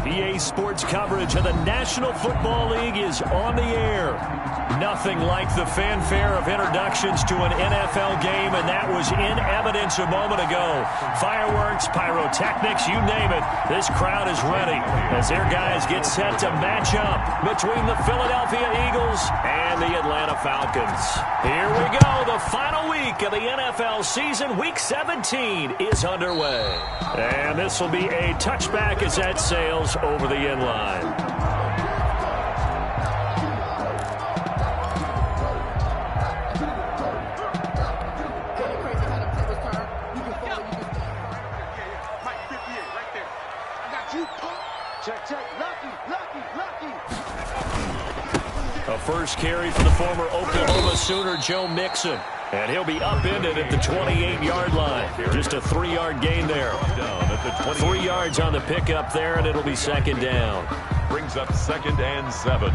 EA Sports coverage of the National Football League is on the air. Nothing like the fanfare of introductions to an NFL game, and that was in evidence a moment ago. Fireworks, pyrotechnics, you name it. This crowd is ready as their guys get set to match up between the Philadelphia Eagles and the Atlanta Falcons. Here we go. The final week of the NFL season, Week 17, is underway. And this will be a touchback as that sails over the end line. A first carry for the former Oklahoma Sooner, Joe Mixon. And he'll be upended at the 28-yard line. Just a 3-yard gain there. 3 yards on the pickup there, and it'll be second down. Brings up 2nd and 7.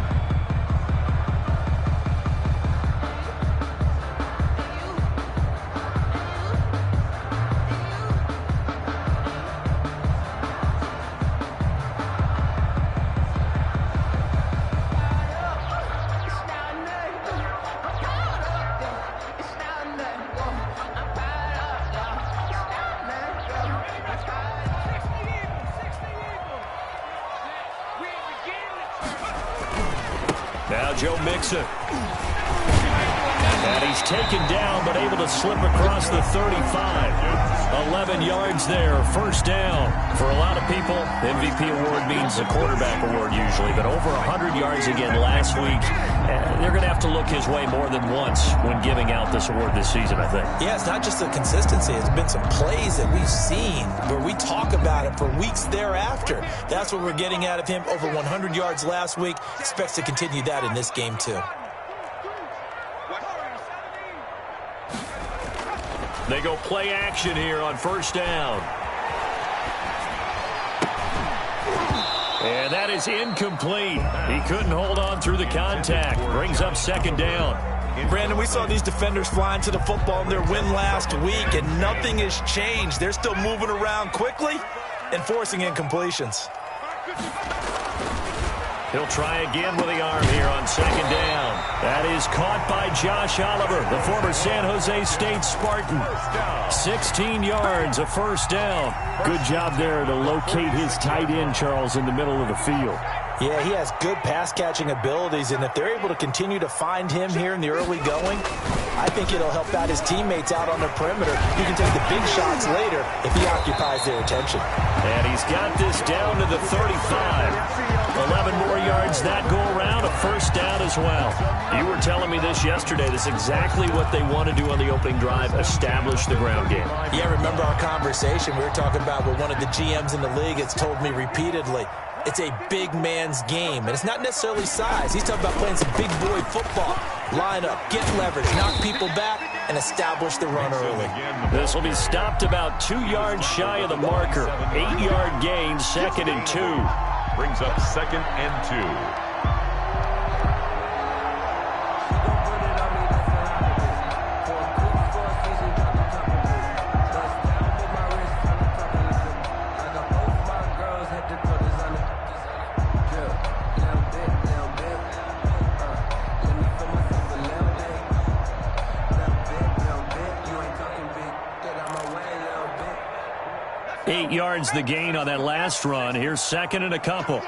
Now Joe Mixon. And he's taken down, but able to slip across the 35. 11 yards there, first down. For a lot of people, MVP award means the quarterback award usually, but over 100 yards again last week. They're going to have to look his way more than once when giving out this award this season, I think. Yeah, it's not just the consistency. It's been some plays that we've seen where we talk about it for weeks thereafter. That's what we're getting out of him. Over 100 yards last week. Expects to continue that in this game, too. They go play action here on first down. And that is incomplete. He couldn't hold on through the contact. Brings up second down. Brandon, we saw these defenders flying to the football in their win last week, and nothing has changed. They're still moving around quickly and forcing incompletions. He'll try again with the arm here on second down. That is caught by Josh Oliver, the former San Jose State Spartan. 16 yards, a first down. Good job there to locate his tight end, Charles, in the middle of the field. Yeah, he has good pass-catching abilities, and if they're able to continue to find him here in the early going, I think it'll help out his teammates out on the perimeter. He can take the big shots later if he occupies their attention. And he's got this down to the 35. 11 more yards that go around, a first down as well. You were telling me this yesterday. This is exactly what they want to do on the opening drive, establish the ground game. Yeah, remember our conversation. We were talking about what one of the GMs in the league has told me repeatedly. It's a big man's game, and it's not necessarily size. He's talking about playing some big boy football. Line up, get leverage, knock people back, and establish the run early. This will be stopped about 2 yards shy of the marker. 8-yard gain, 2nd and 2. Brings up 2nd and 2. Yards the gain on that last run. Here's second and a couple.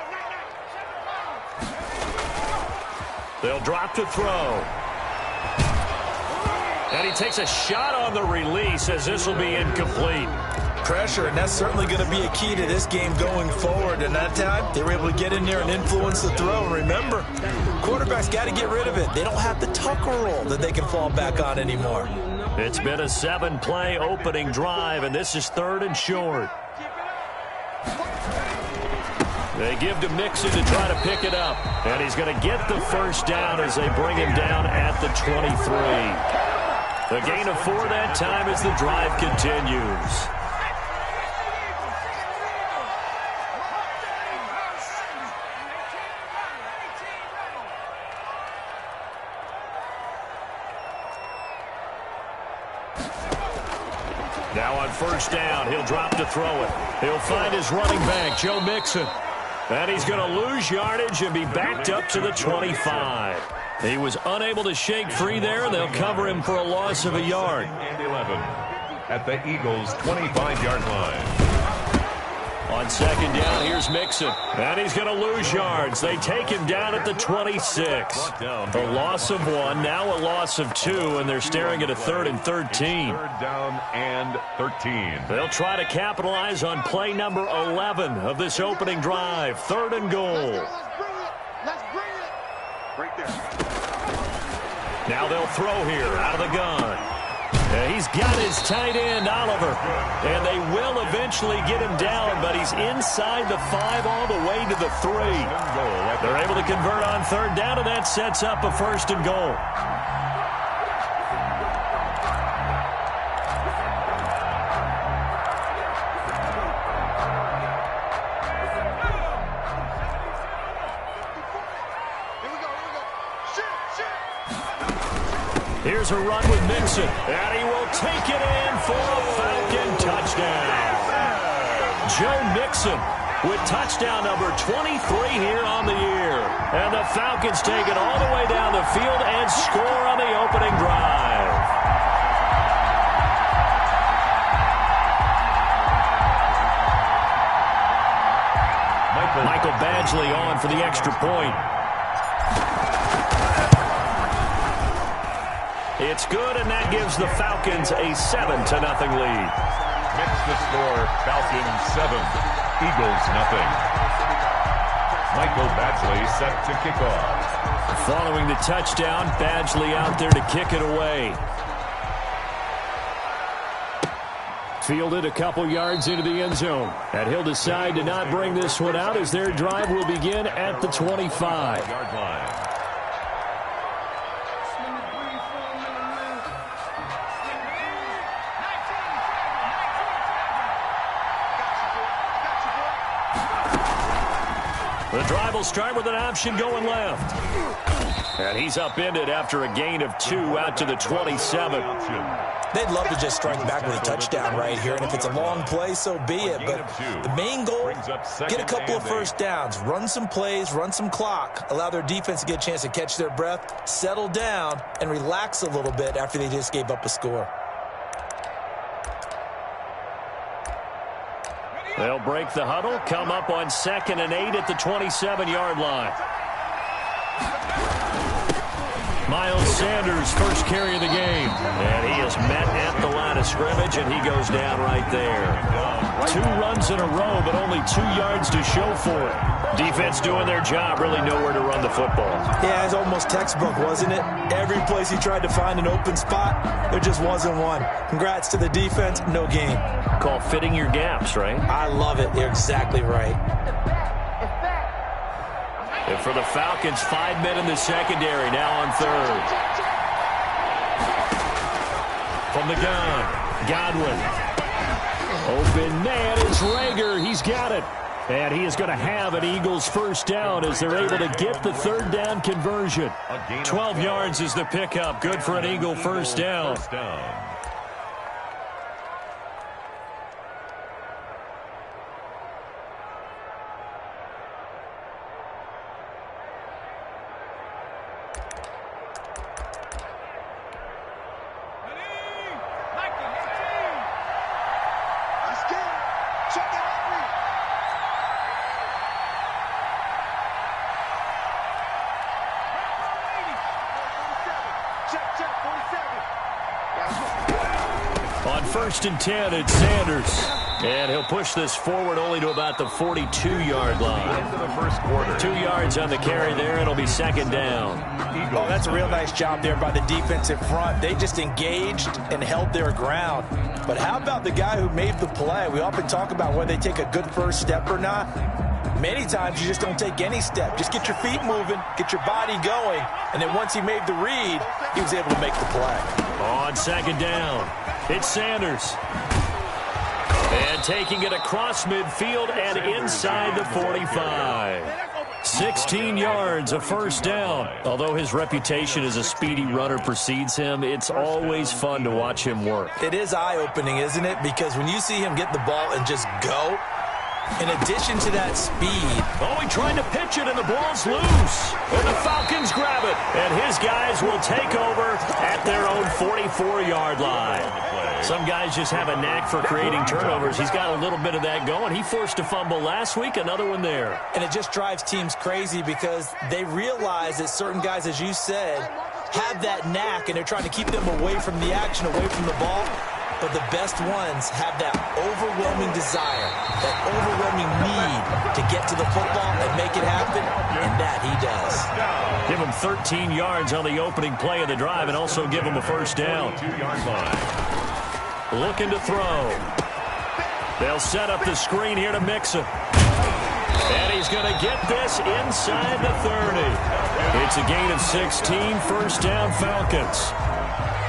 They'll drop to throw. And he takes a shot on the release as this will be incomplete. Pressure, and that's certainly going to be a key to this game going forward. And that time, they were able to get in there and influence the throw. And remember, quarterbacks got to get rid of it. They don't have the tucker roll that they can fall back on anymore. It's been a 7-play opening drive, and this is 3rd and short. They give to Mixon to try to pick it up. And he's going to get the first down as they bring him down at the 23. The gain of 4 that time as the drive continues. Now on first down, he'll drop to throw it. He'll find his running back, Joe Mixon. And he's going to lose yardage and be backed up to the 25. He was unable to shake free there. They'll cover him for a loss of a yard. And 11 at the Eagles' 25-yard line. On second down, here's Mixon. And he's going to lose yards. They take him down at the 26. A loss of 1, now a loss of 2, and they're staring at a 3rd and 13. 3rd down and 13. They'll try to capitalize on play number 11 of this opening drive. 3rd and goal. Let's bring it. Right there. Now they'll throw here out of the gun. He's got his tight end, Oliver. And they will eventually get him down, but he's inside the 5 all the way to the 3. They're able to convert on 3rd down, and that sets up a 1st and goal. Here's a run with Mixon, and he will take it in for a Falcon touchdown. Joe Mixon with touchdown number 23 here on the year. And the Falcons take it all the way down the field and score on the opening drive. Michael Badgley on for the extra point. It's good, and that gives the Falcons a 7-0 lead. Makes the score Falcons 7, Eagles 0. Michael Badgley set to kick off. Following the touchdown, Badgley out there to kick it away. Fielded a couple yards into the end zone. And he'll decide to not bring this one out as their drive will begin at the 25-yard line. The drive will start with an option going left. And he's upended after a gain of 2 out to the 27. They'd love to just strike back with a touchdown right here, and if it's a long play, so be it. But the main goal, get a couple of first downs, run some plays, run some clock, allow their defense to get a chance to catch their breath, settle down, and relax a little bit after they just gave up a score. They'll break the huddle, come up on 2nd and 8 at the 27-yard line. Miles Sanders, first carry of the game. And he is met at the line of scrimmage, and he goes down right there. 2 runs in a row, but only 2 yards to show for it. Defense doing their job, really nowhere to run the football. Yeah, it's almost textbook, wasn't it? Every place he tried to find an open spot, there just wasn't one. Congrats to the defense, no gain. Called fitting your gaps, right? I love it. You're exactly right. And for the Falcons, 5 men in the secondary, now on 3rd. From the gun, Godwin. Open man is Rager. He's got it. And he is going to have an Eagles first down as they're able to get the 3rd down conversion. 12 yards is the pickup. Good for an Eagle first down. On 1st and 10, it's Sanders. And he'll push this forward only to about the 42-yard line. Into the first quarter. 2 yards on the carry there, and it'll be 2nd down. Oh, that's a real nice job there by the defensive front. They just engaged and held their ground. But how about the guy who made the play? We often talk about whether they take a good first step or not. Many times you just don't take any step. Just get your feet moving, get your body going, and then once he made the read, he was able to make the play. On 2nd down, it's Sanders. And taking it across midfield and inside the 45. 16 yards, a first down. Although his reputation as a speedy runner precedes him, it's always fun to watch him work. It is eye-opening, isn't it? Because when you see him get the ball and just go, In addition to that speed. Oh, he tried to pitch it, and the ball's loose. And the Falcons grab it. And his guys will take over at their own 44-yard line. Some guys just have a knack for creating turnovers. He's got a little bit of that going. He forced a fumble last week, another one there. And it just drives teams crazy because they realize that certain guys, as you said, have that knack, and they're trying to keep them away from the action, away from the ball. But the best ones have that overwhelming desire, that overwhelming need to get to the football and make it happen, and that he does. Give him 13 yards on the opening play of the drive and also give him a first down. 2-yard line. Looking to throw. They'll set up the screen here to Mixon. And he's going to get this inside the 30. It's a gain of 16, first down Falcons.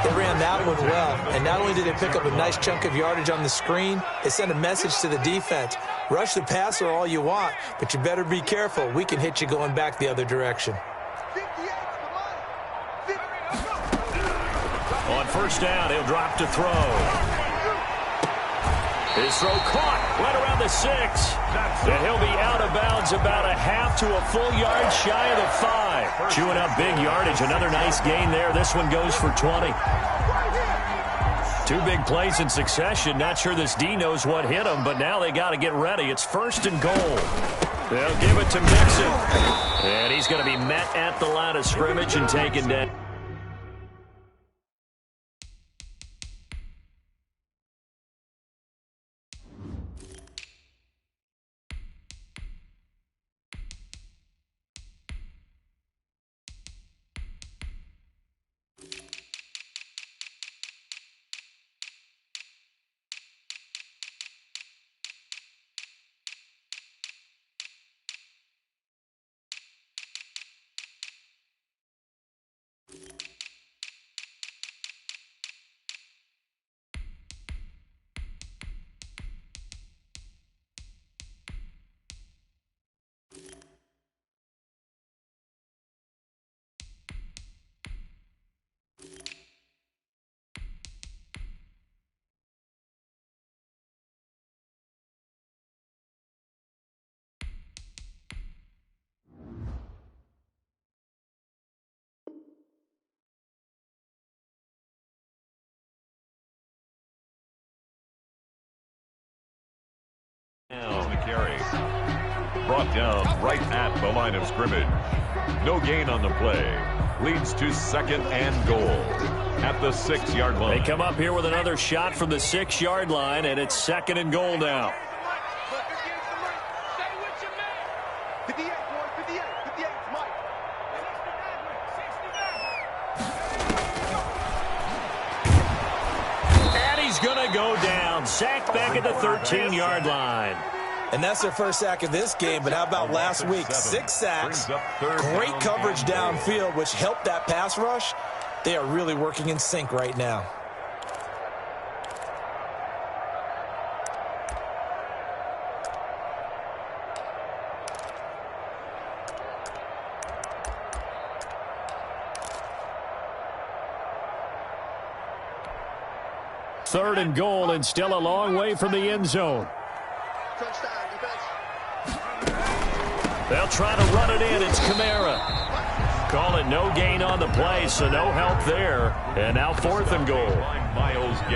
They ran that one well, and not only did they pick up a nice chunk of yardage on the screen, it sent a message to the defense. Rush the passer all you want, but you better be careful. We can hit you going back the other direction. On first down, he'll drop to throw. His throw caught right around the 6. And he'll be out of bounds about a half to a full yard shy of the 5. Chewing up big yardage. Another nice gain there. This one goes for 20. 2 big plays in succession. Not sure this D knows what hit him, but now they got to get ready. It's first and goal. They'll give it to Mixon. And he's going to be met at the line of scrimmage and taken down. On the carry. Brought down right at the line of scrimmage. No gain on the play. Leads to second and goal at the 6-yard line. They come up here with another shot from the 6-yard line, and it's second and goal now. And he's going to go down. Sacked back at the 13-yard line. And that's their first sack of this game, but how about last week? 6 sacks, great coverage downfield, which helped that pass rush. They are really working in sync right now. Third and goal, and still a long way from the end zone. They'll try to run it in. It's Kamara. Call it no gain on the play, so no help there. And now fourth and goal.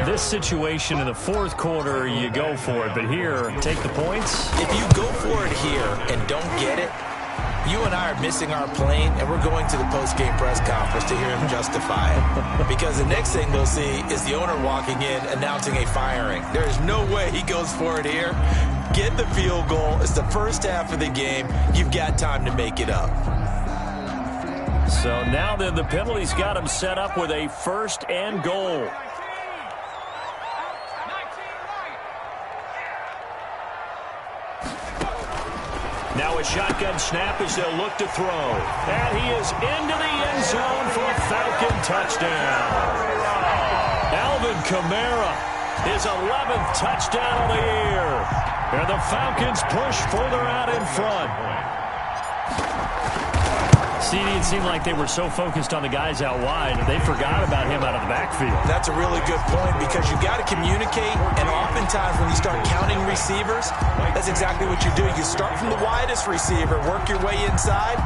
This situation in the fourth quarter, you go for it. But here, take the points. If you go for it here and don't get it, you and I are missing our plane, and we're going to the post-game press conference to hear him justify it. Because the next thing we'll see is the owner walking in announcing a firing. There is no way he goes for it here. Get the field goal. It's the first half of the game. You've got time to make it up. So now then the penalty's got him set up with a first and goal. Now a shotgun snap as they'll look to throw. And he is into the end zone for a Falcon touchdown. Alvin Kamara, his 11th touchdown of the year. And the Falcons push further out in front. CD, it seemed like they were so focused on the guys out wide, they forgot about him out of the backfield. That's a really good point because you got to communicate and oftentimes when you start counting receivers, that's exactly what you do. You start from the widest receiver, work your way inside.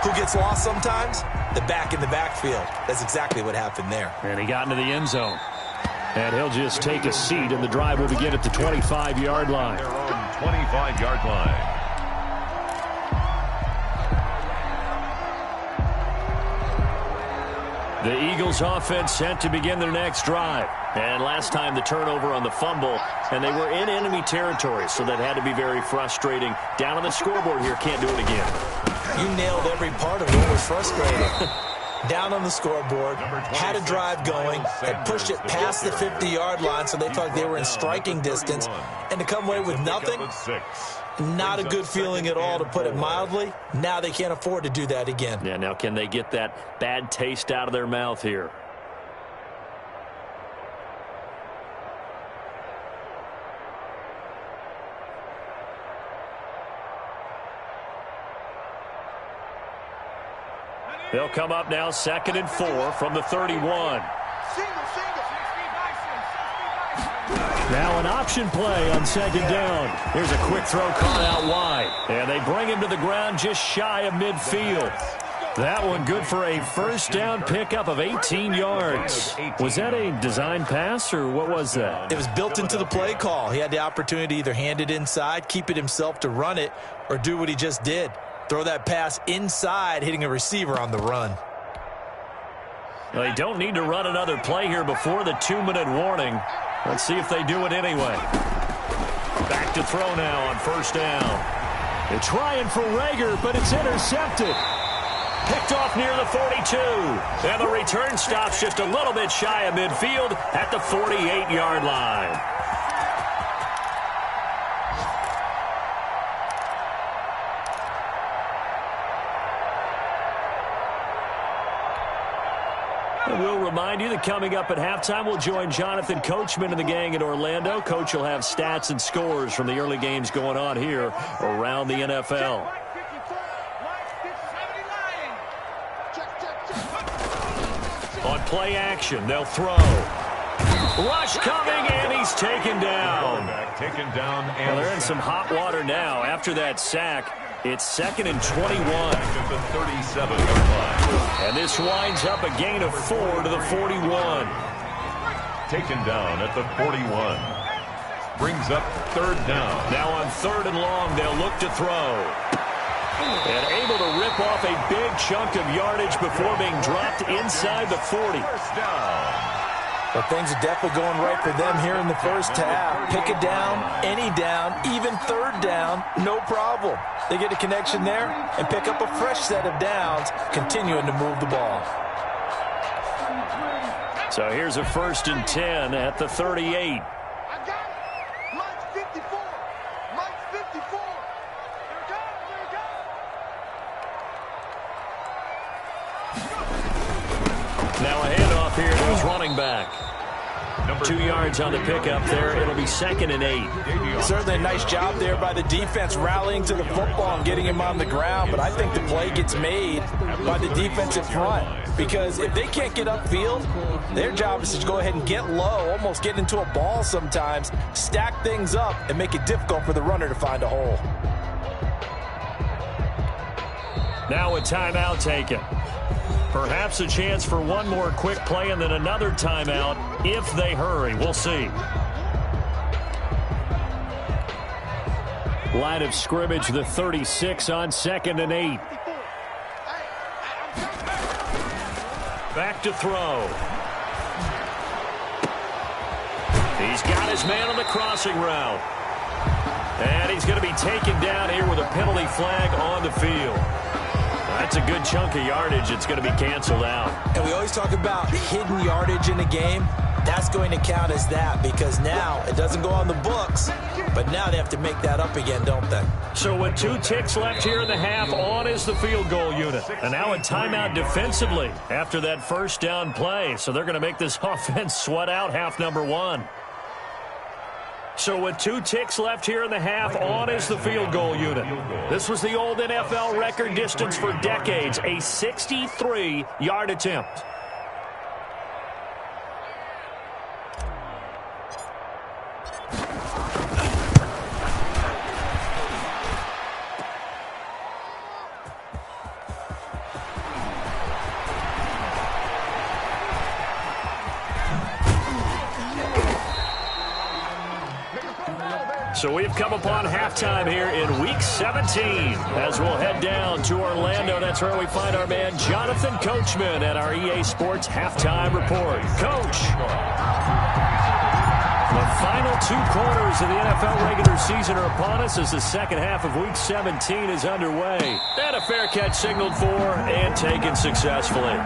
Who gets lost sometimes? The back in the backfield. That's exactly what happened there. And he got into the end zone. And he'll just take a seat, and the drive will begin at the 25-yard line. Their own 25-yard line. The Eagles offense set to begin their next drive. And last time the turnover on the fumble, and they were in enemy territory, so that had to be very frustrating. Down on the scoreboard here, can't do it again. You nailed every part of what was frustrating. Down on the scoreboard, had a drive going, had pushed it past the 50-yard line, so they thought they were in striking distance, and to come away with nothing, not a good feeling at all, to put it mildly. Now they can't afford to do that again. Yeah, now can they get that bad taste out of their mouth here? They'll come up now 2nd and 4 from the 31. Now an option play on 2nd down. Here's a quick throw caught out wide. And they bring him to the ground just shy of midfield. That one good for a first down pickup of 18 yards. Was that a design pass, or what was that? It was built into the play call. He had the opportunity to either hand it inside, keep it himself to run it, or do what he just did. Throw that pass inside, hitting a receiver on the run. They don't need to run another play here before the 2-minute warning. Let's see if they do it anyway. Back to throw now on 1st down. They're trying for Rager, but it's intercepted. Picked off near the 42. And the return stops just a little bit shy of midfield at the 48-yard line. We'll remind you that coming up at halftime, we'll join Jonathan Coachman and the gang in Orlando. Coach will have stats and scores from the early games going on here around the NFL. On play action, they'll throw. Rush coming, and he's taken down. Taken down. Well, they're in some hot water now after that sack. It's 2nd and 21. At the 37-yard line. And this winds up a gain of 4 to the 41. Taken down at the 41. Brings up 3rd down. Now on 3rd and long, they'll look to throw. And able to rip off a big chunk of yardage before being dropped inside the 40. First down. But things are definitely going right for them here in the first half. Pick a down, any down, even 3rd down, no problem. They get a connection there and pick up a fresh set of downs, continuing to move the ball. So here's a 1st and 10 at the 38. I got it. Mike's 54. Mike's 54. There it goes. There it goes. Now a handoff here to his running back. 2 yards on the pickup there. It'll be 2nd and 8. Certainly a nice job there by the defense rallying to the football and getting him on the ground, but I think the play gets made by the defensive front, because if they can't get upfield, their job is to go ahead and get low, almost get into a ball sometimes, stack things up, and make it difficult for the runner to find a hole. Now a timeout taken. Perhaps a chance for one more quick play and then another timeout if they hurry. We'll see. Line of scrimmage, the 36 on 2nd and 8. Back to throw. He's got his man on the crossing route. And he's going to be taken down here with a penalty flag on the field. That's a good chunk of yardage. It's going to be canceled out. And we always talk about hidden yardage in a game. That's going to count as that, because now it doesn't go on the books, but now they have to make that up again, don't they? So with 2 ticks left here in the half, on is the field goal unit. And now a timeout defensively after that first down play. So they're going to make this offense sweat out half number 1. So with 2 ticks left here in the half, on is the field goal unit. This was the old NFL record distance for decades, a 63-yard attempt. So we've come upon halftime here in Week 17 as we'll head down to Orlando. That's where we find our man Jonathan Coachman at our EA Sports Halftime Report. Coach, the final 2 quarters of the NFL regular season are upon us as the second half of Week 17 is underway. And a fair catch signaled for and taken successfully.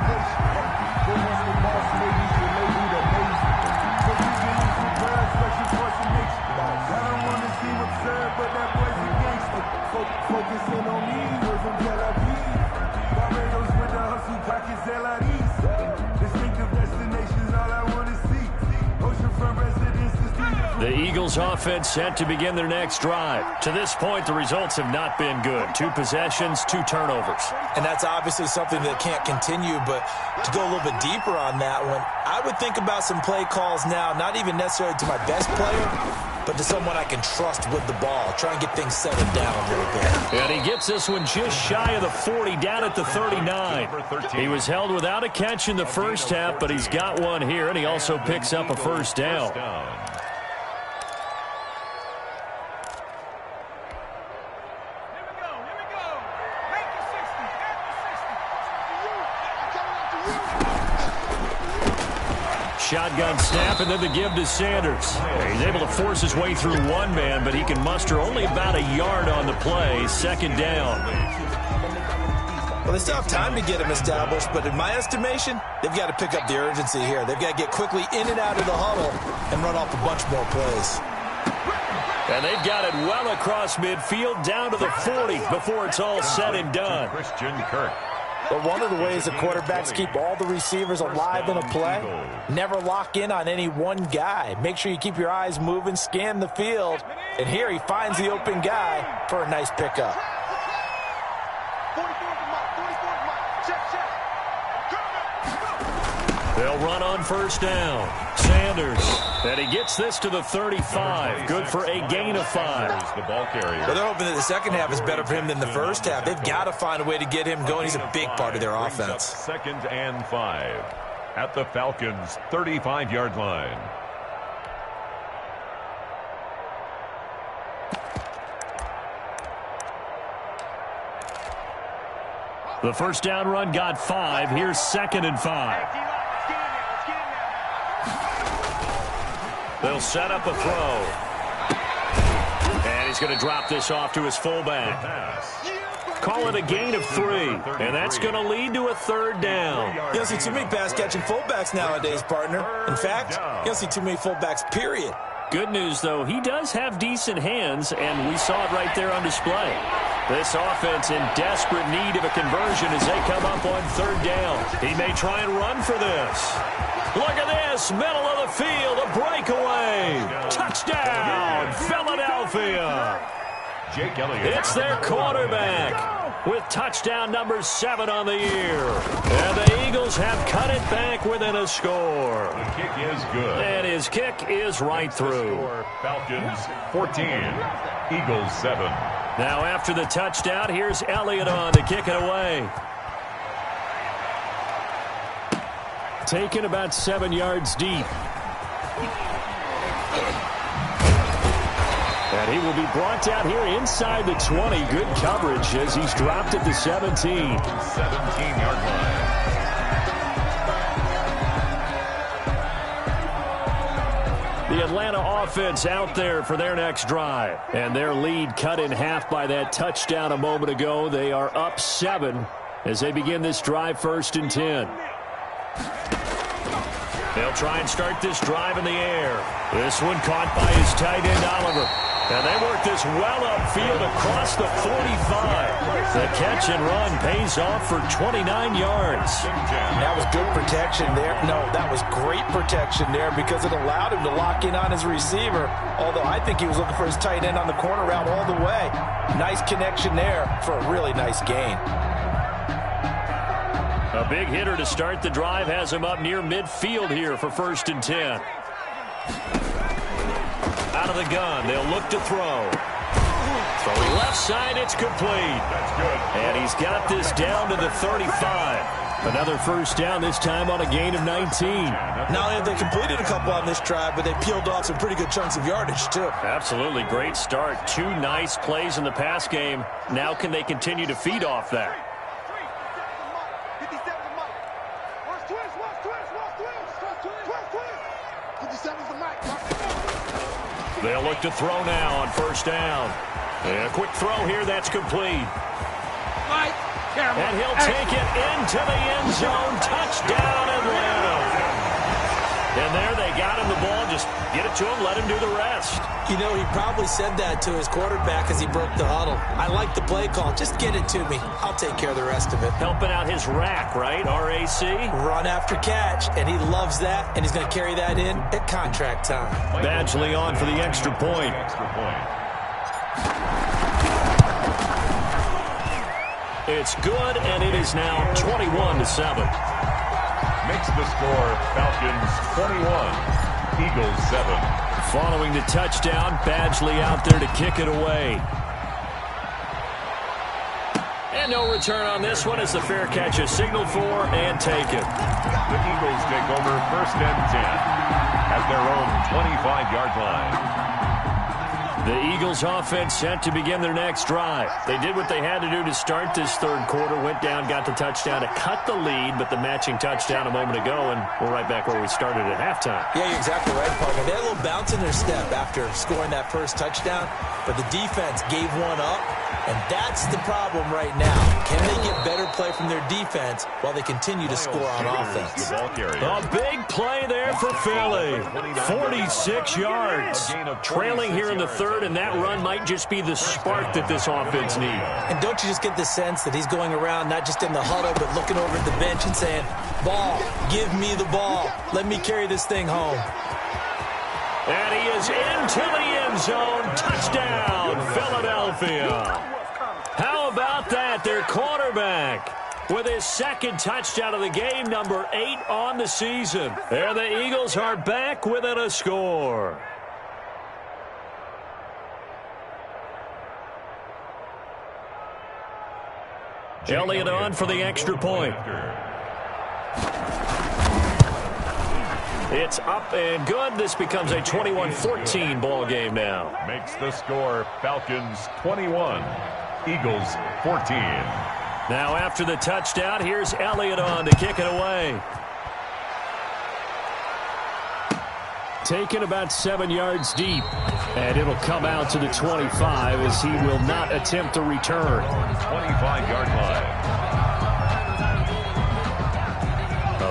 The Eagles offense set to begin their next drive. To this point, the results have not been good. 2 possessions, 2 turnovers. And that's obviously something that can't continue, but to go a little bit deeper on that one, I would think about some play calls now, not even necessarily to my best player, but to someone I can trust with the ball. Try and get things settled down a little bit. And he gets this one just shy of the 40, down at the 39. He was held without a catch in the first half, but he's got one here, and he also picks up a first down. Shotgun snap, and then the give to Sanders. He's able to force his way through one man, but he can muster only about a yard on the play. Second down. Well, they still have time to get him established, but in my estimation, they've got to pick up the urgency here. They've got to get quickly in and out of the huddle and run off a bunch more plays. And they've got it well across midfield, down to the 40 before it's all said and done. Christian Kirk. But one of the ways the quarterbacks keep all the receivers alive in a play, never lock in on any one guy. Make sure you keep your eyes moving, scan the field. And here he finds the open guy for a nice pickup. They'll run on first down. Sanders. And he gets this to the 35. Good for a gain of 5. The ball carrier. Well, they're hoping that the second half is better for him than the first half. They've got to find a way to get him going. He's a big part of their offense. Second and 5 at the Falcons' 35-yard line. The first down run got 5. Here's 2nd and 5. They'll set up a throw. And he's going to drop this off to his fullback. Call it a gain of 3. And that's going to lead to a 3rd down. You don't see too many pass-catching fullbacks nowadays, partner. In fact, you don't see too many fullbacks, period. Good news, though, he does have decent hands, and we saw it right there on display. This offense in desperate need of a conversion as they come up on 3rd down. He may try and run for this. Look at this, middle of the field, a breakaway. Touchdown, Philadelphia. Jake Elliott. It's their quarterback with touchdown number 7 on the year. And the Eagles have cut it back within a score. The kick is good. And his kick is right through. Falcons 14, Eagles 7. Now after the touchdown, here's Elliott on to kick it away. Taken about 7 yards deep. And he will be brought down here inside the 20. Good coverage as he's dropped at the 17. 17-yard line. The Atlanta offense out there for their next drive. And their lead cut in half by that touchdown a moment ago. They are up 7 as they begin this drive 1st and 10. They'll try and start this drive in the air. This one caught by his tight end, Oliver. And they work this well upfield across the 45. The catch and run pays off for 29 yards. That was good protection there. No, that was great protection there because it allowed him to lock in on his receiver. Although I think he was looking for his tight end on the corner route all the way. Nice connection there for a really nice gain. A big hitter to start the drive has him up near midfield here for 1st and 10. Out of the gun, they'll look to throw. Throwing left side, it's complete. That's good. And he's got this down to the 35. Another first down, this time on a gain of 19. Not only have they completed a couple on this drive, but they peeled off some pretty good chunks of yardage, too. Absolutely great start. 2 nice plays in the pass game. Now can they continue to feed off that? They'll look to throw now on first down. And a quick throw here, that's complete. And he'll take it into the end zone. Touchdown Atlanta. And there they got him the ball. Just get it to him, let him do the rest. You know, he probably said that to his quarterback as he broke the huddle. I like the play call. Just get it to me. I'll take care of the rest of it. Helping out his rack, right? RAC? Run after catch, and he loves that, and he's going to carry that in at contract time. Badgley on for the extra point. It's good, and it is now 21-7. Makes the score Falcons 21, Eagles 7. Following the touchdown, Badgley out there to kick it away. And no return on this one as the fair catch is signaled for and taken. The Eagles take over first and 10 at their own 25-yard line. The Eagles offense set to begin their next drive. They did what they had to do to start this third quarter, went down, got the touchdown to cut the lead, but the matching touchdown a moment ago, and we're right back where we started at halftime. Yeah, you're exactly right, partner. They had a little bounce in their step after scoring that first touchdown, but the defense gave one up, and that's the problem right now. Can they get better play from their defense while they continue to score on offense? A big play there for Philly. 46 yards. Trailing here in the third, and that run might just be the spark that this offense needs. And don't you just get the sense that he's going around not just in the huddle, but looking over at the bench and saying, ball, give me the ball. Let me carry this thing home. And he is into the end zone. Touchdown, Philadelphia. How about that? Their quarterback with his second touchdown of the game, number 8 on the season. And the Eagles are back within a score. Elliott on for the extra point. It's up and good. This becomes a 21-14 ball game now. Makes the score Falcons 21, Eagles 14. Now after the touchdown, here's Elliott on to kick it away. Taken about 7 yards deep. And it'll come out to the 25 as he will not attempt a return. 25-yard line.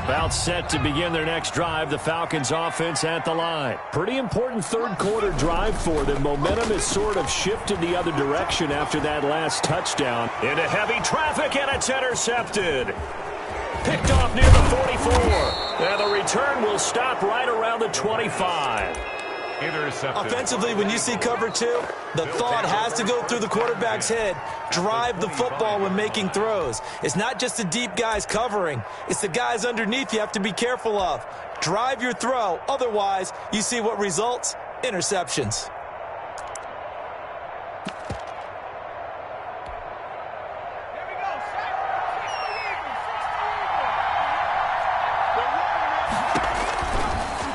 About set to begin their next drive, the Falcons offense at the line. Pretty important third quarter drive for them. Momentum has sort of shifted the other direction after that last touchdown. Into heavy traffic, and it's intercepted. Picked off near the 44. And the return will stop right around the 25. Intercepted. Offensively, when you see cover 2, the thought has to go through the quarterback's head. Drive the football when making throws. It's not just the deep guys covering. It's the guys underneath you have to be careful of. Drive your throw. Otherwise, you see what results? Interceptions.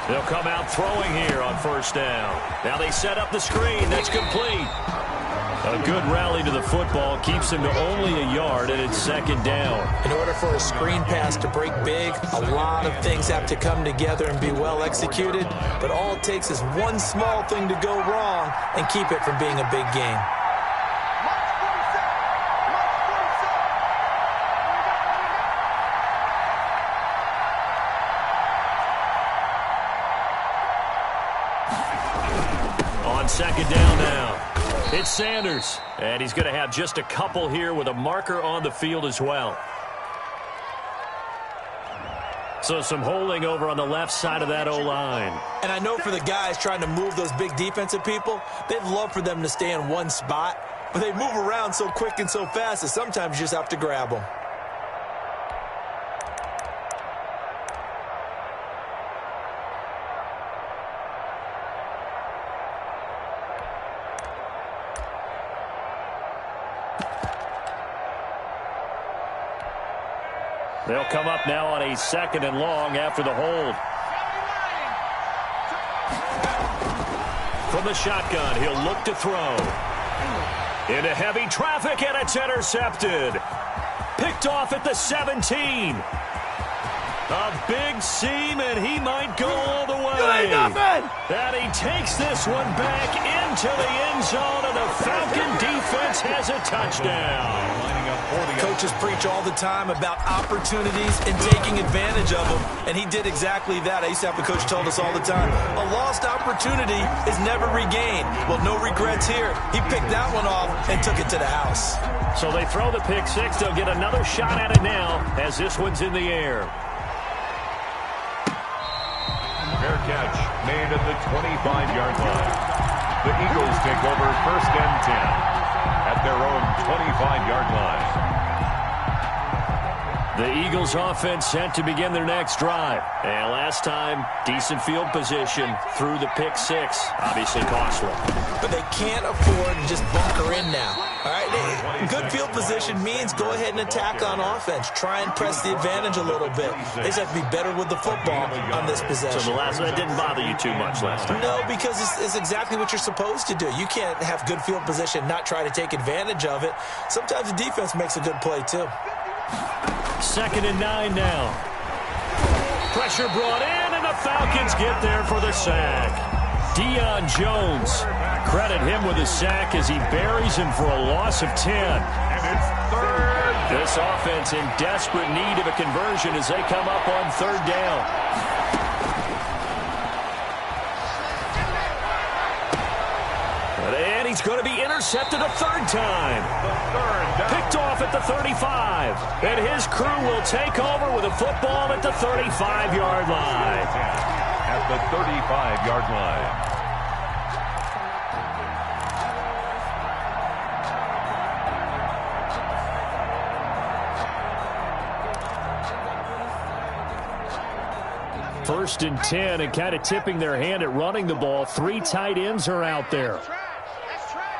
They'll come out throwing here on first down. Now they set up the screen. That's complete. A good rally to the football keeps them to only a yard, and it's second down. In order for a screen pass to break big, a lot of things have to come together and be well executed. But all it takes is one small thing to go wrong and keep it from being a big game. Second down now. It's Sanders, and he's going to have just a couple here with a marker on the field as well. So some holding over on the left side of that O-line. And I know for the guys trying to move those big defensive people, they'd love for them to stay in one spot, but they move around so quick and so fast that sometimes you just have to grab them. They'll come up now on a 2nd and long after the hold. From the shotgun, he'll look to throw. Into heavy traffic, and it's intercepted. Picked off at the 17. A big seam, and he might go all the way. And he takes this one back into the end zone, and the Falcon defense has a touchdown. Coaches preach all the time about opportunities and taking advantage of them, and he did exactly that. I used to have a coach told us all the time, a lost opportunity is never regained. Well, no regrets here. He picked that one off and took it to the house. So they throw the pick six. They'll get another shot at it now as this one's in the air. Fair catch made at the 25-yard line. The Eagles take over 1st and 10 at their own 25-yard line. The Eagles offense set to begin their next drive. And last time, decent field position through the pick six. Obviously costly. But they can't afford to just bunker in now. All right, good field position means go ahead and attack on offense. Try and press the advantage a little bit. They just have to be better with the football on this possession. So the last one didn't bother you too much last time? No, because it's exactly what you're supposed to do. You can't have good field position, not try to take advantage of it. Sometimes the defense makes a good play, too. 2nd and 9 now. Pressure brought in, and the Falcons get there for the sack. Deion Jones, credit him with a sack as he buries him for a loss of 10. And it's 3rd. This offense in desperate need of a conversion as they come up on 3rd down. And he's going to be intercepted a 3rd time. Picked off at the 35. And his crew will take over with a football at the 35-yard line. At the 35-yard line. First and 10, and kind of tipping their hand at running the ball. 3 tight ends are out there. That's trash.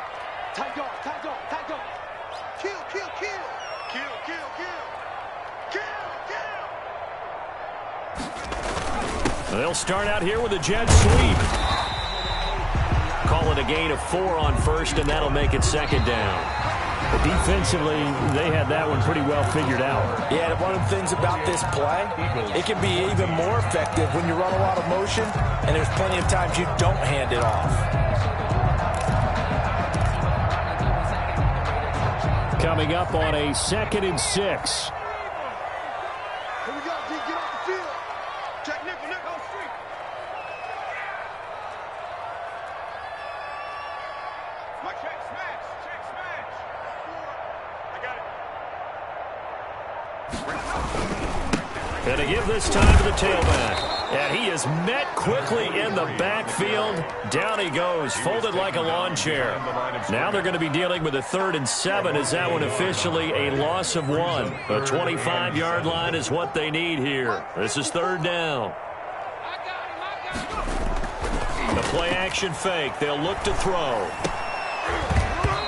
Tight dog, tight dog, tight dog. Kill, kill, kill. Kill, kill, kill. Kill, kill. They'll start out here with a jet sweep. Call it a gain of 4 on 1st, and that'll make it 2nd down. Defensively, they had that one pretty well figured out. Yeah, and one of the things about this play, it can be even more effective when you run a lot of motion, and there's plenty of times you don't hand it off. Coming up on a 2nd and 6. Here we go, D. Get off the field. Check nickel, nickel, street. My check, smash. Check, smash. I got it. And to give this time to the tailback. And he is met quickly in the backfield. Down he goes, folded like a lawn chair. Now they're going to be dealing with a 3rd and 7 as that one officially a loss of 1. The 25-yard line is what they need here. This is 3rd down. The play action fake. They'll look to throw.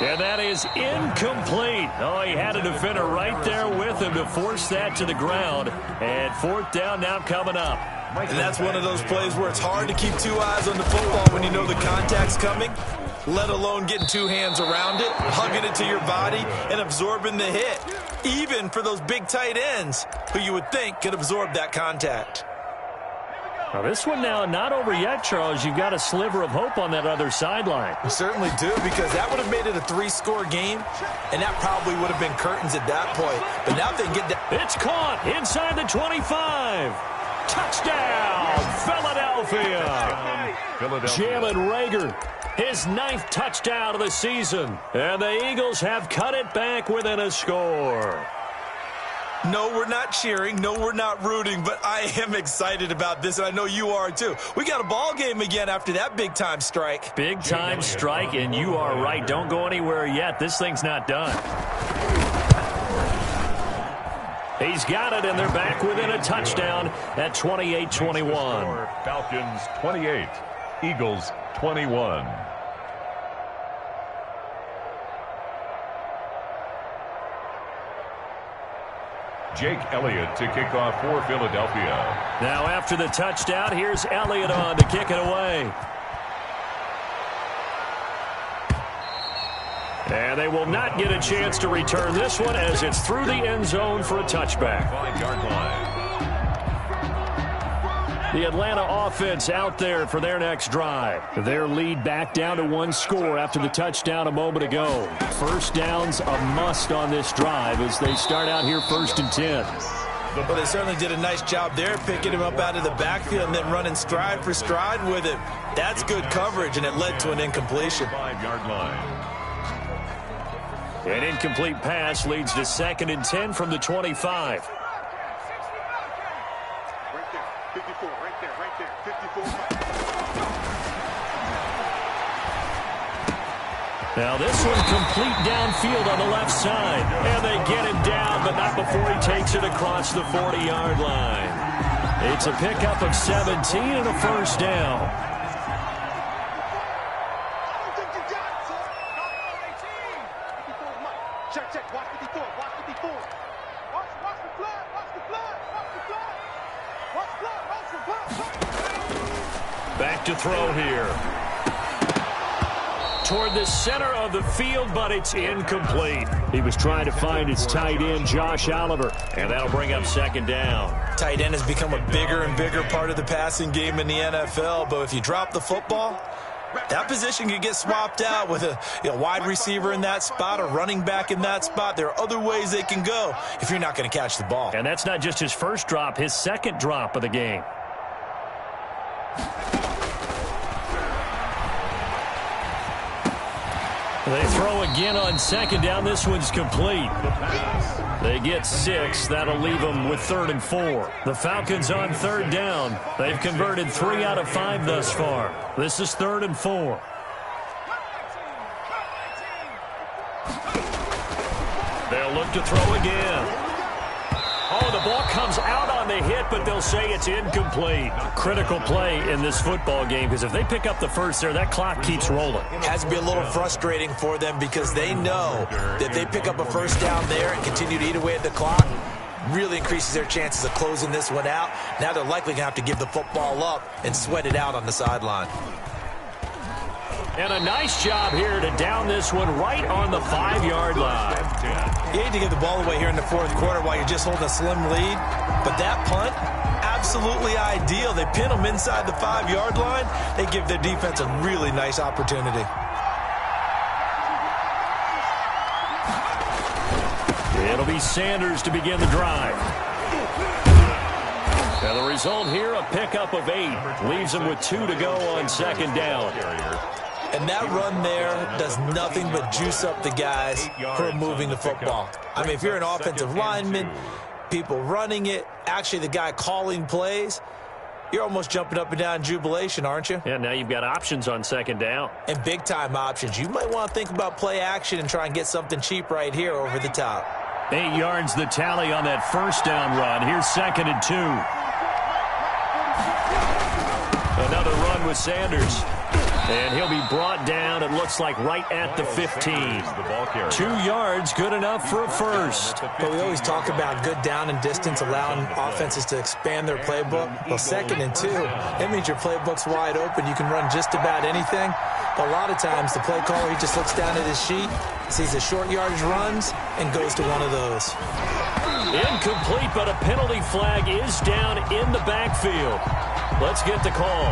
And that is incomplete. Oh, he had a defender right there with him to force that to the ground. And 4th down now coming up. And that's one of those plays where it's hard to keep 2 eyes on the football when you know the contact's coming, let alone getting 2 hands around it, hugging it to your body, and absorbing the hit. Even for those big tight ends who you would think could absorb that contact. Now this one now not over yet, Charles. You've got a sliver of hope on that other sideline. We certainly do, because that would have made it a 3-score game, and that probably would have been curtains at that point. But now if they can get that. It's caught inside the 25. Touchdown, Philadelphia. Jalen Reagor, his 9th touchdown of the season. And the Eagles have cut it back within a score. No, we're not cheering. No, we're not rooting. But I am excited about this, and I know you are too. We got a ball game again after that big-time strike. Big-time strike, and you are right. Don't go anywhere yet. This thing's not done. He's got it, and they're back within a touchdown at 28-21. Falcons 28, Eagles 21. Jake Elliott to kick off for Philadelphia. Now after the touchdown, here's Elliott on to kick it away. And they will not get a chance to return this one as it's through the end zone for a touchback. 5-yard line. The Atlanta offense out there for their next drive. Their lead back down to 1 score after the touchdown a moment ago. First down's a must on this drive as they start out here 1st and 10. Well, they certainly did a nice job there, picking him up out of the backfield and then running stride for stride with it. That's good coverage, and it led to an incompletion. 5-yard line. An incomplete pass leads to 2nd and 10 from the 25. Now this one complete downfield on the left side. And they get him down, but not before he takes it across the 40-yard line. It's a pickup of 17 and a first down. Check. Watch 54. Watch 54. Watch the blood. Watch the blood. Watch the blood. Watch blood. Watch the blood. Back to throw here. Toward the center of the field, but it's incomplete. He was trying to find his tight end, Josh Oliver, and that'll bring up 2nd down. Tight end has become a bigger and bigger part of the passing game in the NFL, but if you drop the football, that position can get swapped out with a wide receiver in that spot, a running back in that spot. There are other ways they can go if you're not going to catch the ball. And that's not just his first drop, his 2nd drop of the game. They throw again on 2nd down. This one's complete. They get 6. That'll leave them with 3rd and 4. The Falcons on 3rd down. They've converted 3 out of 5 thus far. This is 3rd and 4. They'll look to throw again. Oh, the ball comes out on the hit, but they'll say it's incomplete. Critical play in this football game, because if they pick up the first there, that clock keeps rolling. Has to be a little frustrating for them because they know that if they pick up a first down there and continue to eat away at the clock, really increases their chances of closing this one out. Now they're likely going to have to give the football up and sweat it out on the sideline. And a nice job here to down this one right on the 5-yard line. You hate to give the ball away here in the 4th quarter while you're just holding a slim lead, but that punt, absolutely ideal. They pin them inside the 5-yard line. They give their defense a really nice opportunity. It'll be Sanders to begin the drive. And the result here, a pickup of 8. Leaves them with 2 to go on 2nd down. And that run there does nothing but juice up the guys who are moving the football. I mean, if you're an offensive lineman, people running it, actually the guy calling plays, you're almost jumping up and down in jubilation, aren't you? Yeah, now you've got options on 2nd down. And big-time options. You might want to think about play action and try and get something cheap right here over the top. 8 yards the tally on that first down run. Here's 2nd and 2. Another run with Sanders. And he'll be brought down, it looks like, right at the 15. 2 yards, good enough for a first. But we always talk about good down and distance, allowing offenses to expand their playbook. Well, 2nd and 2, that means your playbook's wide open. You can run just about anything. But a lot of times, the play caller, he just looks down at his sheet, sees the short yardage runs, and goes to one of those. Incomplete, but a penalty flag is down in the backfield. Let's get the call.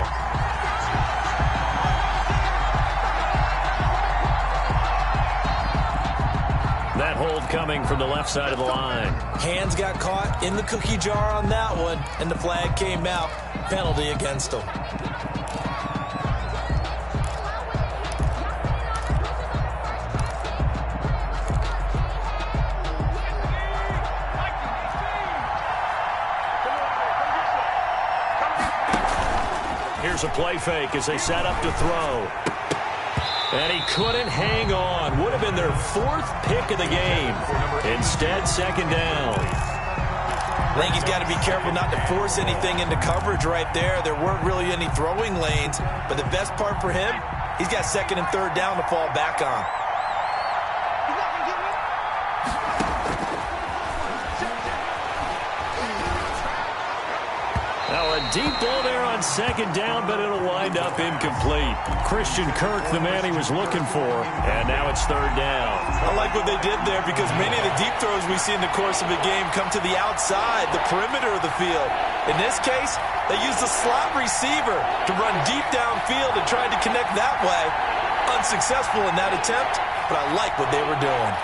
That hold coming from the left side of the line. Hands got caught in the cookie jar on that one, and the flag came out. Penalty against them. Here's a play fake as they set up to throw. And he couldn't hang on. Would have been their 4th pick of the game. Instead, 2nd down. I think he's got to be careful not to force anything into coverage right there. There weren't really any throwing lanes. But the best part for him, he's got 2nd and 3rd down to fall back on. deep ball there on second down, but it'll wind up incomplete. Christian Kirk, the man he was looking for, and now it's third down. I like what they did there because many of the deep throws we see in the course of a game come to the outside, the perimeter of the field. In this case, they used a slot receiver to run deep downfield and tried to connect that way. Unsuccessful in that attempt, but I like what they were doing.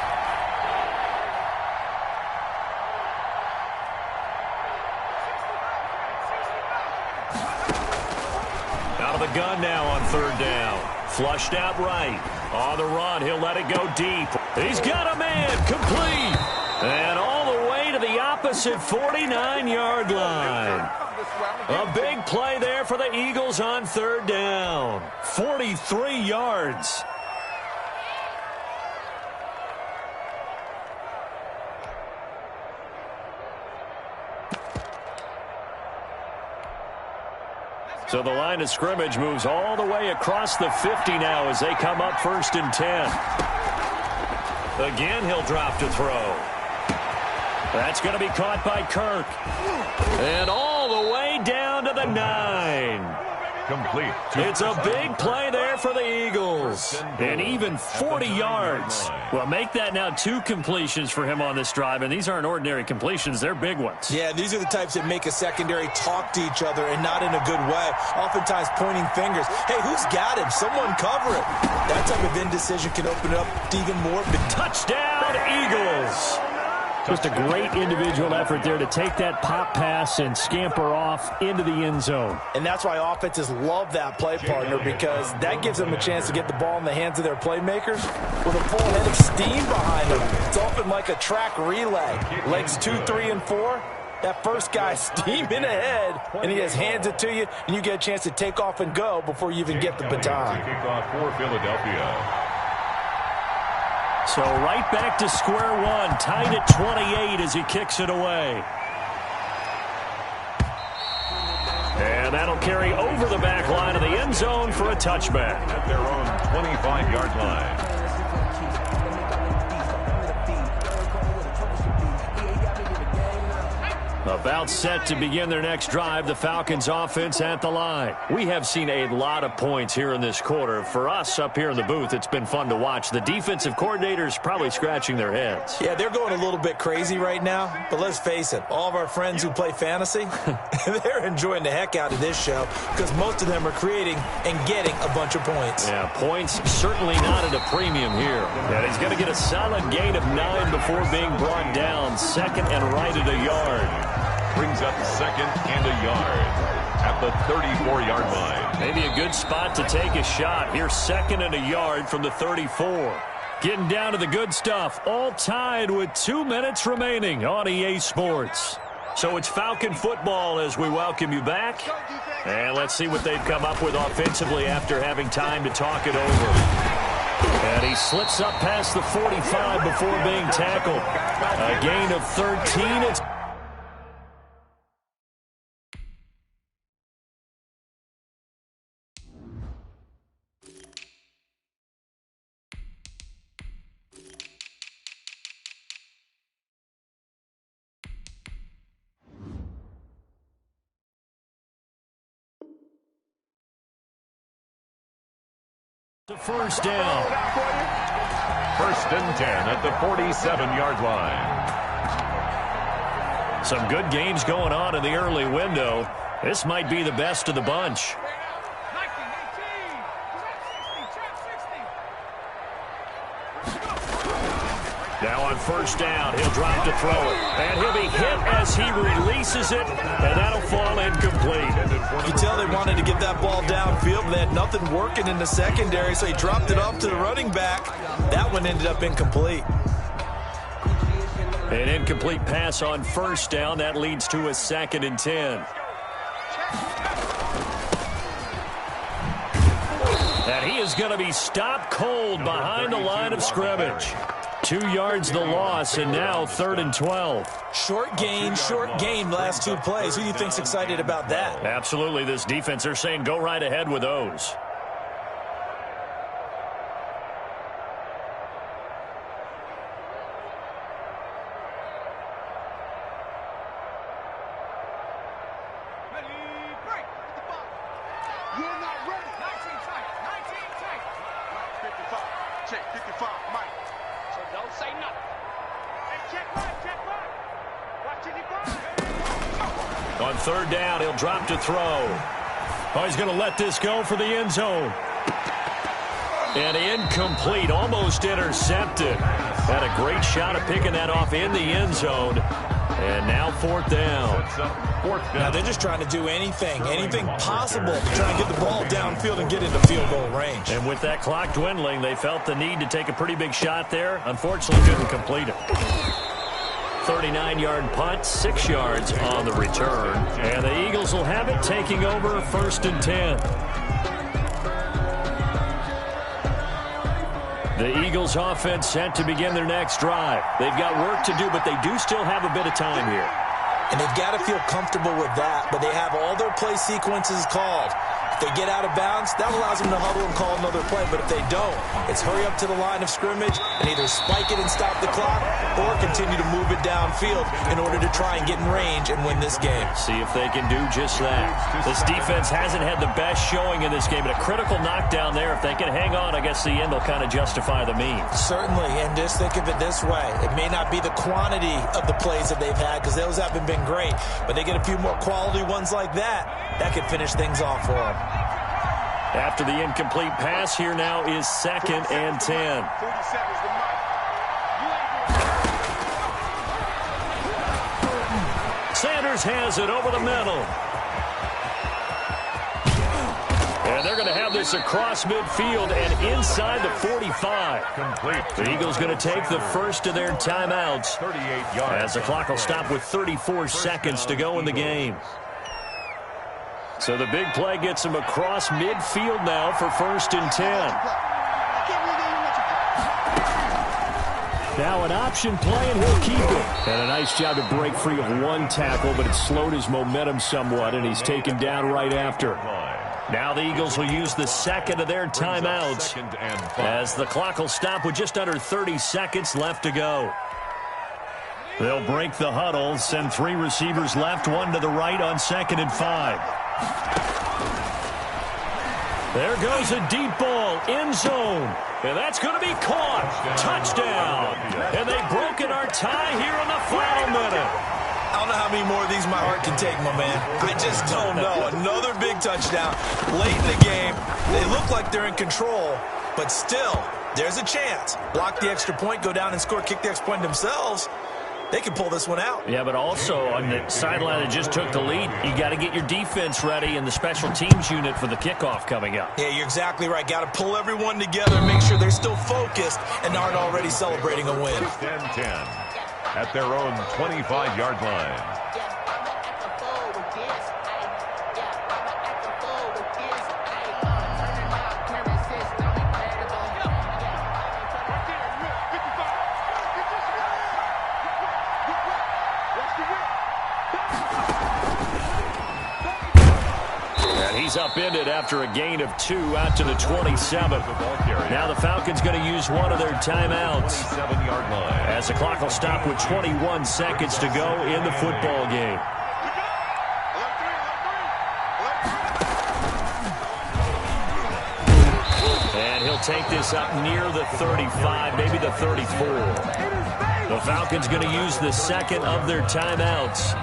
Gun now on third down. Flushed out right. On the run, he'll let it go deep. He's got a man. Complete. And all the way to the opposite 49-yard line. A big play there for the Eagles on third down. 43 yards. So the line of scrimmage moves all the way across the 50 now as they come up 1st and 10. Again, he'll drop to throw. That's going to be caught by Kirk. And all the way down to the 9. Complete. It's a big play there for the Eagles. And even 40 yards. Well, make that now 2 completions for him on this drive. And these aren't ordinary completions. They're big ones. Yeah, these are the types that make a secondary talk to each other and not in a good way. Oftentimes pointing fingers. Hey, who's got him? Someone cover it. That type of indecision can open it up to even more. Touchdown, Eagles. Just a great individual effort there to take that pop pass and scamper off into the end zone. And that's why offenses love that play partner, because that gives them a chance to get the ball in the hands of their playmakers with a full head of steam behind them. It's often like a track relay. Legs 2, 3, and 4. That first guy steaming ahead, and he just hands it to you, and you get a chance to take off and go before you even get the baton. Kickoff for Philadelphia. So right back to square one, tied at 28 as he kicks it away. And that'll carry over the back line of the end zone for a touchback. At their own 25-yard line. About set to begin their next drive, the Falcons offense at the line. We have seen a lot of points here in this quarter. For us up here in the booth, it's been fun to watch. The defensive coordinators probably scratching their heads. Yeah, they're going a little bit crazy right now, but let's face it, all of our friends who play fantasy, they're enjoying the heck out of this show because most of them are creating and getting a bunch of points. Yeah, points certainly not at a premium here. And he's going to get a solid gain of 9 before being brought down. Second and right at a yard. Brings up second and a yard at the 34-yard line. Maybe a good spot to take a shot. Here's second and a yard from the 34. Getting down to the good stuff. All tied with 2 minutes remaining on EA Sports. So it's Falcon football as we welcome you back. And let's see what they've come up with offensively after having time to talk it over. And he slips up past the 45 before being tackled. A gain of 13. It's first down. First and 10 at the 47-yard line. Some good games going on in the early window. This might be the best of the bunch. Now on first down, he'll drop to throw it. And he'll be hit as he releases it, and that'll fall incomplete. You can tell they wanted to get that ball downfield, but they had nothing working in the secondary, so he dropped it off to the running back. That one ended up incomplete. An incomplete pass on first down. That leads to a 2nd and 10. And he is going to be stopped cold behind the line of scrimmage. 2 yards the loss, and now 3rd and 12. Short gain, last 2 plays. Who do you think's excited about that? Absolutely, this defense, they're saying go right ahead with those. check, 55, Mike. So don't say nothing. Hey, check Mike. Watch it, On third down, he'll drop to throw. Oh, he's going to let this go for the end zone. And incomplete, almost intercepted. Had a great shot at picking that off in the end zone. And now fourth down. Now they're just trying to do anything possible to try and get the ball downfield and get into field goal range. And with that clock dwindling, they felt the need to take a pretty big shot there. Unfortunately, couldn't complete it. 39-yard punt, 6 yards on the return. And the Eagles will have it, taking over first and 10. The Eagles offense set to begin their next drive. They've got work to do, but they do still have a bit of time here. And they've got to feel comfortable with that, but they have all their play sequences called. If they get out of bounds, that allows them to huddle and call another play. But if they don't, it's hurry up to the line of scrimmage and either spike it and stop the clock or continue to move it downfield in order to try and get in range and win this game. See if they can do just that. This defense hasn't had the best showing in this game, but a critical knockdown there. If they can hang on, I guess the end will kind of justify the means. Certainly, and just think of it this way. It may not be the quantity of the plays that they've had because those haven't been great, but they get a few more quality ones like that could finish things off for them. After the incomplete pass, here now is 2nd and 10. Sanders has it over the middle. And they're going to have this across midfield and inside the 45. Complete. The Eagles going to take the first of their timeouts 38 yards. as the clock will stop with 34 seconds to go in the game. So the big play gets him across midfield now for first and 10. Now an option play, and he'll keep it. And a nice job to break free of one tackle, but it slowed his momentum somewhat, and he's taken down right after. Now the Eagles will use the second of their timeouts as the clock will stop with just under 30 seconds left to go. They'll break the huddle, send 3 receivers left, 1 to the right on 2nd and 5. There goes a deep ball, end zone. And that's going to be caught. Touchdown. And they've broken our tie here in the final minute. I don't know how many more of these my heart can take, my man. I just don't know. Another big touchdown late in the game. They look like they're in control, but still, there's a chance. Block the extra point, go down and score, kick the extra point themselves. They can pull this one out. Yeah, but also on the sideline that just took the lead, you got to get your defense ready and the special teams unit for the kickoff coming up. Yeah, you're exactly right. Got to pull everyone together and make sure they're still focused and aren't already celebrating a win. 10-10 at their own 25-yard line. He's upended after a gain of 2 out to the 27. Now the Falcons going to use one of their timeouts as the clock will stop with 21 seconds to go in the football game. And he'll take this up near the 35, maybe the 34. The Falcons going to use the second of their timeouts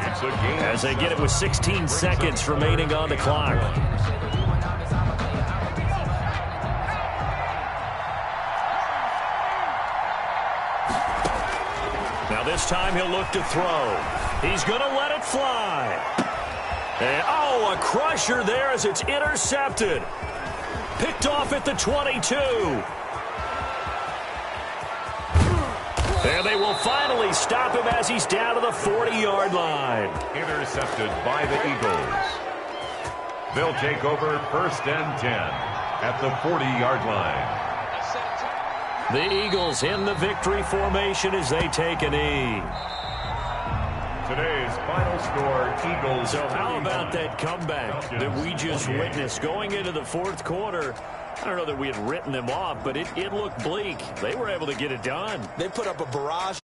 as they get it with 16 seconds remaining on the clock. Now this time he'll look to throw. He's going to let it fly. And, oh, a crusher there as it's intercepted. Picked off at the 22. And they will finally stop him as he's down to the 40-yard line. Intercepted by the Eagles. They'll take over first and 10 at the 40-yard line. The Eagles in the victory formation as they take a knee. Today's final score, Eagles. So how about that comeback that we just witnessed going into the fourth quarter? I don't know that we had written them off, but it looked bleak. They were able to get it done. They put up a barrage.